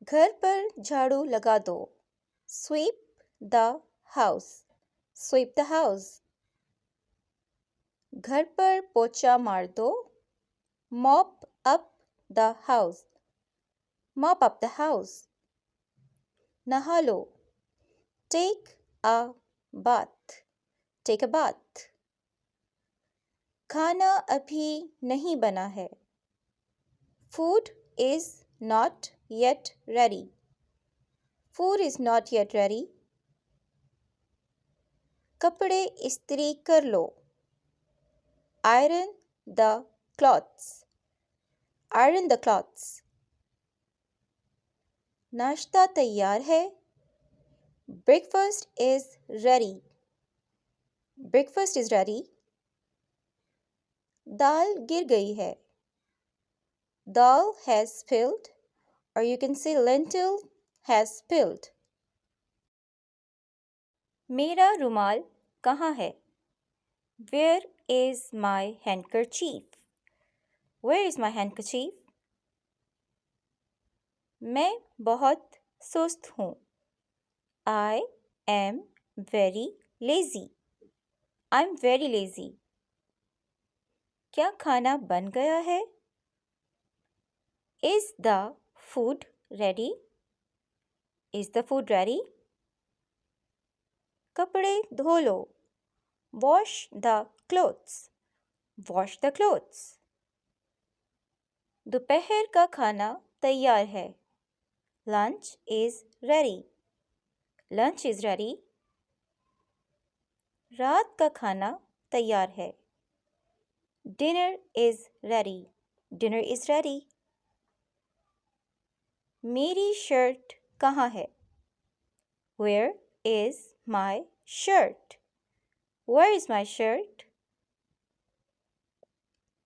घर पर झाड़ू लगा दो. Sweep the house. Sweep the house. घर पर पोछा मार दो. Mop up the house. Mop up the house. नहा लो. Take a bath. Take a bath. खाना अभी नहीं बना है. Food is not yet ready. Food is not yet ready. कपड़े इस्त्री कर लो. Iron the clothes. Iron the clothes. नाश्ता तैयार है. Breakfast is ready. Breakfast is ready. दाल गिर गई है. Dal has spilled, or you can say lentil has spilled. मेरा रुमाल कहाँ है? Where is my handkerchief? Where is my handkerchief? मैं बहुत सुस्त हूँ. I am very lazy. I'm very lazy. क्या खाना बन गया है? Is the food ready? Is the food ready? कपड़े धो लो. Wash the clothes. Wash the clothes. दोपहर का खाना तैयार है. Lunch is ready. Lunch is ready. रात का खाना तैयार है. Dinner is ready. Dinner is ready. मेरी शर्ट कहाँ है? Where is my shirt? Where is my shirt?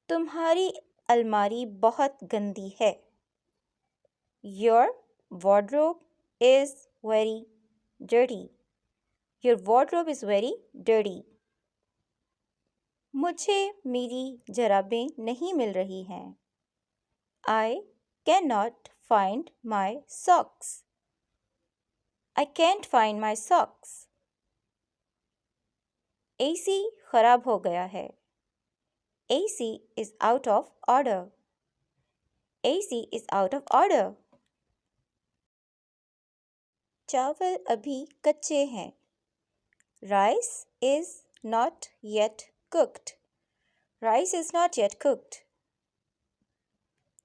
तुम्हारी अलमारी बहुत गंदी है. Your wardrobe is very dirty. Your wardrobe is very dirty. मुझे मेरी जराबें नहीं मिल रही हैं. I cannot find my socks. I can't find my socks. AC खराब हो गया है. AC is out of order. AC is out of order. चावल अभी कच्चे हैं. Rice is not yet cooked. Rice is not yet cooked.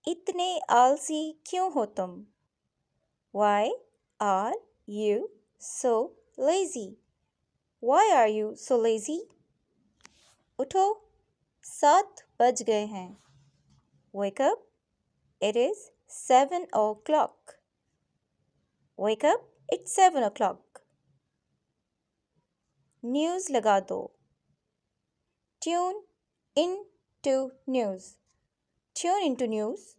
इतने आलसी क्यों हो तुम? Why are you so lazy? Why are you so lazy? उठो, 7 बज गए हैं. Wake up, it is 7 o'clock. Wake up, it's 7 o'clock. News लगा दो. Tune into news. Tune into news.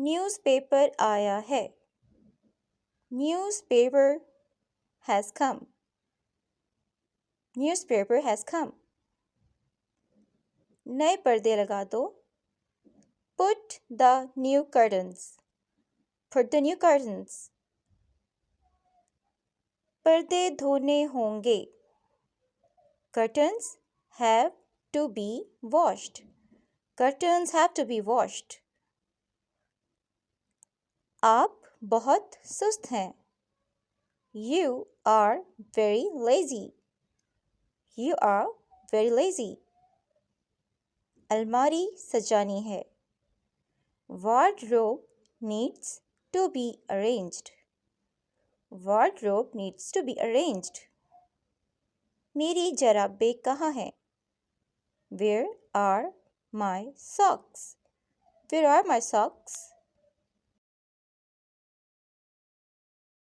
Newspaper आया है. Newspaper has come. Newspaper has come. नए पर्दे लगा दो. Put the new curtains. Put the new curtains. पर्दे धोने होंगे. Curtains have to be washed. Curtains have to be washed. आप बहुत सुस्त हैं. You are very lazy. You are very lazy. अलमारी सजानी है. Wardrobe needs to be arranged. Wardrobe needs to be arranged. मेरी जराबें कहाँ हैं? Where are my socks? Where are my socks?